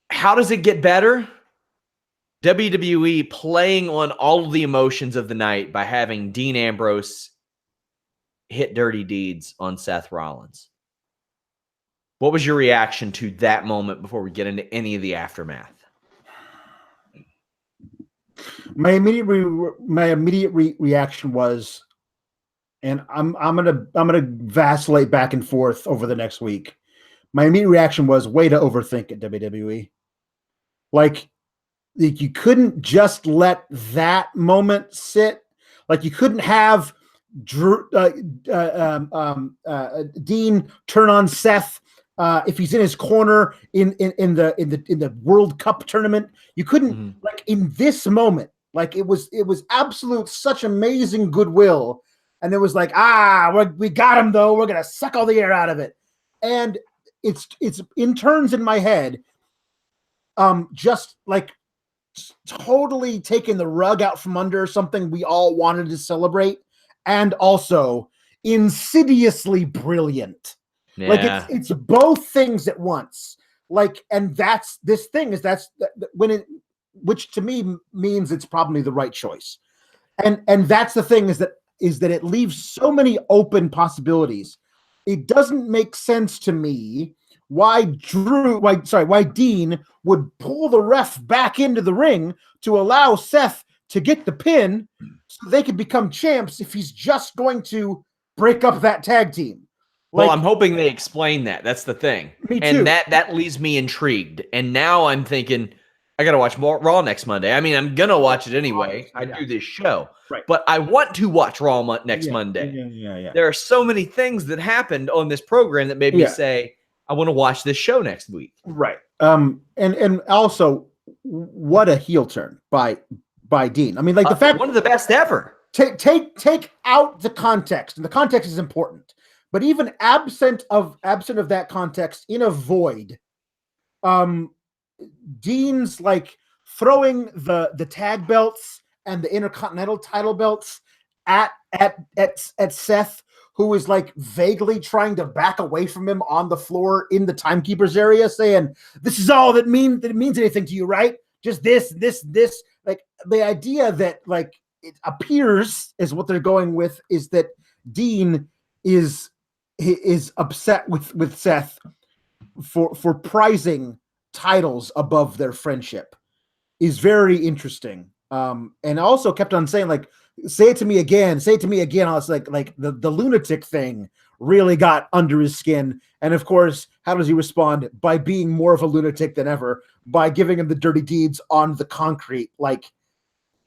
How does it get better? WWE playing on all of the emotions of the night by having Dean Ambrose hit dirty deeds on Seth Rollins. What was your reaction to that moment before we get into any of the aftermath? My immediate reaction was, and I'm gonna vacillate back and forth over the next week. My immediate reaction was, way to overthink it, WWE. Like you couldn't just let that moment sit. Like you couldn't have Drew, Dean turn on Seth if he's in his corner in the World Cup tournament. You couldn't like in this moment. Like it was absolute such amazing goodwill. And it was like, we got him though. We're gonna suck all the air out of it, and it's in turns in my head, just like totally taking the rug out from under something we all wanted to celebrate, and also insidiously brilliant. Yeah. Like it's both things at once. Like, and that's this thing is which to me means it's probably the right choice, and that's the thing is that it leaves so many open possibilities. It doesn't make sense to me why Dean would pull the ref back into the ring to allow Seth to get the pin so they could become champs if he's just going to break up that tag team. Well, I'm hoping they explain that. That's the thing. Me too. And that leaves me intrigued. And now I'm thinking, I got to watch more Raw next Monday. I mean, I'm going to watch it anyway. I do this show. Right. But I want to watch Raw next Monday. Yeah. There are so many things that happened on this program that made me say, I want to watch this show next week. Right. And also, what a heel turn by Dean. I mean, like the fact one of the best ever. Take out the context, and the context is important. But even absent of that context, in a void, Dean's like throwing the tag belts and the Intercontinental title belts at Seth, who is like vaguely trying to back away from him on the floor in the timekeeper's area, saying, "This is all that means anything to you, right? Just this." Like the idea that like it appears is what they're going with is that Dean is upset with Seth for prizing titles above their friendship is very interesting. And also kept on saying, like, say it to me again, say it to me again. I was like the lunatic thing really got under his skin. And of course, how does he respond? By being more of a lunatic than ever, by giving him the dirty deeds on the concrete, like,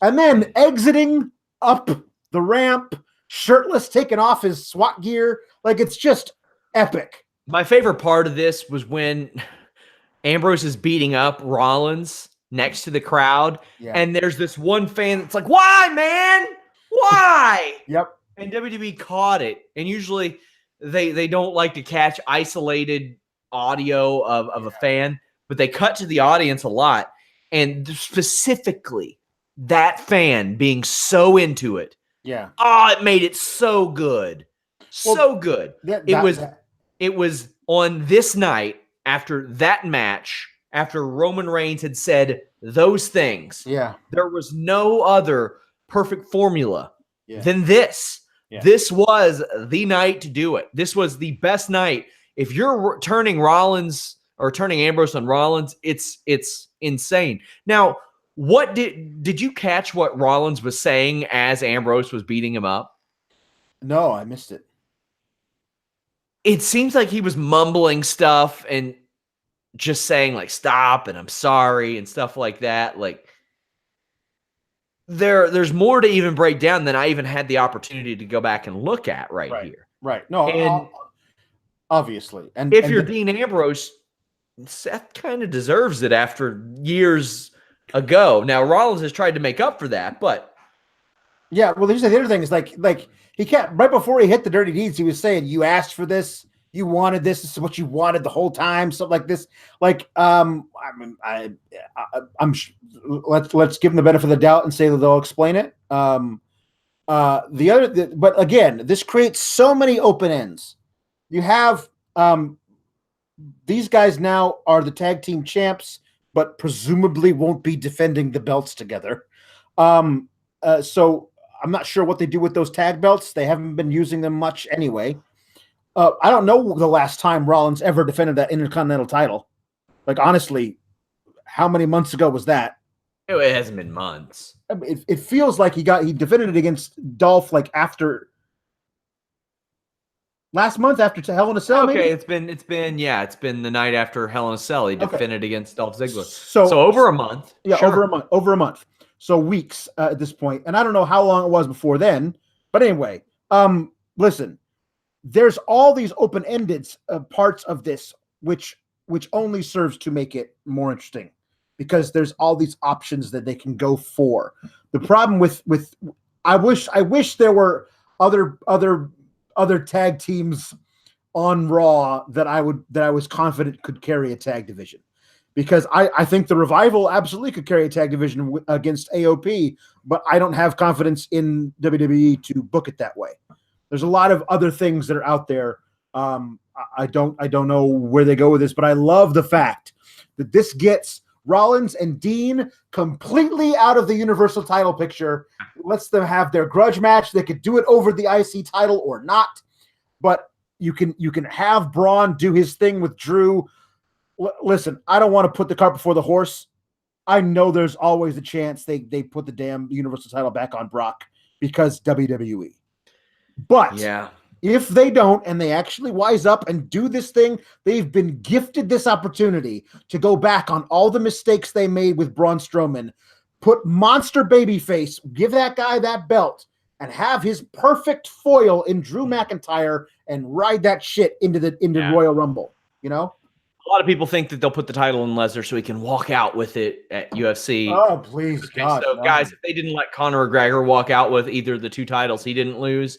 and then exiting up the ramp, shirtless, taking off his SWAT gear. Like, it's just epic. My favorite part of this was when Ambrose is beating up Rollins next to the crowd, and there's this one fan that's like, "Why, man? Why?" Yep. And WWE caught it. And usually they don't like to catch isolated audio of a fan, but they cut to the audience a lot. And specifically that fan being so into it. Yeah. Oh, it made it so good. So good. It was on this night after that match, after Roman Reigns had said those things. Yeah. There was no other perfect formula than this. Yeah. This was the night to do it. This was the best night. If you're turning Rollins or turning Ambrose on Rollins, it's insane. Now, what did you catch what Rollins was saying as Ambrose was beating him up? No, I missed it. It seems like he was mumbling stuff and just saying, like, stop and I'm sorry and stuff like that. Like, there's more to even break down than I even had the opportunity to go back and look at right here. Right. No, and obviously. And if you're Dean Ambrose, Seth kind of deserves it after years ago. Now, Rollins has tried to make up for that, but yeah, well, here's the other thing is like he kept, right before he hit the dirty deeds, he was saying, "You asked for this, you wanted this, this is what you wanted the whole time," something like this. Like, I'm let's give them the benefit of the doubt and say that they'll explain it. But again, this creates so many open ends. You have these guys now are the tag team champs, but presumably won't be defending the belts together. So I'm not sure what they do with those tag belts. They haven't been using them much anyway. I don't know the last time Rollins ever defended that Intercontinental title. Like, honestly, how many months ago was that? It hasn't been months. I mean, it feels like he defended it against Dolph like after last month after Hell in a Cell. Okay, maybe? it's been the night after Hell in a Cell. He defended against Dolph Ziggler. So over a month. Yeah, sure. over a month. So weeks at this point. And I don't know how long it was before then. But anyway, listen, there's all these open-ended parts of this, which only serves to make it more interesting, because there's all these options that they can go for. The problem with I wish there were other tag teams on Raw that I was confident could carry a tag division, because I think the Revival absolutely could carry a tag division against AOP, but I don't have confidence in WWE to book it that way. There's a lot of other things that are out there. I don't know where they go with this, but I love the fact that this gets Rollins and Dean completely out of the Universal title picture. Lets them have their grudge match. They could do it over the IC title or not, but you can have Braun do his thing with Drew. Listen, I don't want to put the cart before the horse. I know there's always a chance they put the damn Universal title back on Brock because WWE. But yeah, if they don't and they actually wise up and do this thing, they've been gifted this opportunity to go back on all the mistakes they made with Braun Strowman, put monster babyface, give that guy that belt, and have his perfect foil in Drew McIntyre and ride that shit into Royal Rumble. You know? A lot of people think that they'll put the title in Lesnar so he can walk out with it at UFC. Oh, please, okay, God. So, guys, if they didn't let Conor McGregor walk out with either of the two titles he didn't lose,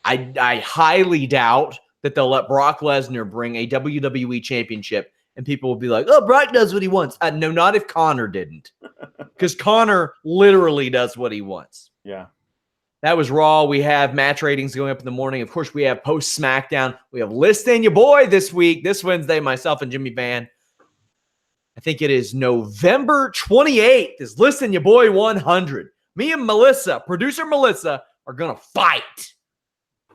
I highly doubt that they'll let Brock Lesnar bring a WWE championship and people will be like, "Oh, Brock does what he wants." No, not if Conor didn't, because Conor literally does what he wants. Yeah. That was Raw. We have match ratings going up in the morning. Of course, we have post SmackDown. We have listing your boy this week, this Wednesday, myself and Jimmy Van. I think it is November 28th is listing your boy 100. Me and Melissa, producer Melissa, are going to fight.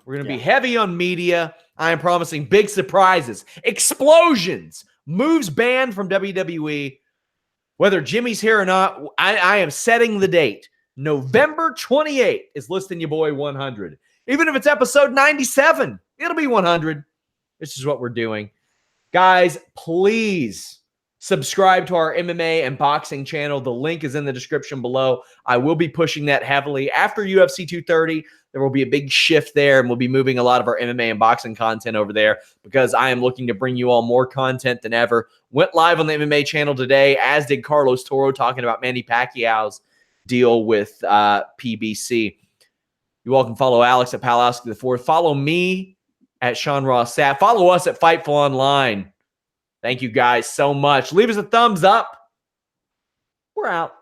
We're going to be heavy on media. I am promising big surprises, explosions, moves banned from WWE. Whether Jimmy's here or not, I am setting the date. November 28th is Listing Your Boy 100. Even if it's episode 97, it'll be 100. This is what we're doing. Guys, please subscribe to our MMA and boxing channel. The link is in the description below. I will be pushing that heavily. After UFC 230, there will be a big shift there, and we'll be moving a lot of our MMA and boxing content over there because I am looking to bring you all more content than ever. Went live on the MMA channel today, as did Carlos Toro, talking about Manny Pacquiao's deal with PBC. You all can follow Alex at Pawlowski IV. Follow me at Sean Ross Sapp. Follow us at Fightful Online. Thank you guys so much. Leave us a thumbs up. We're out.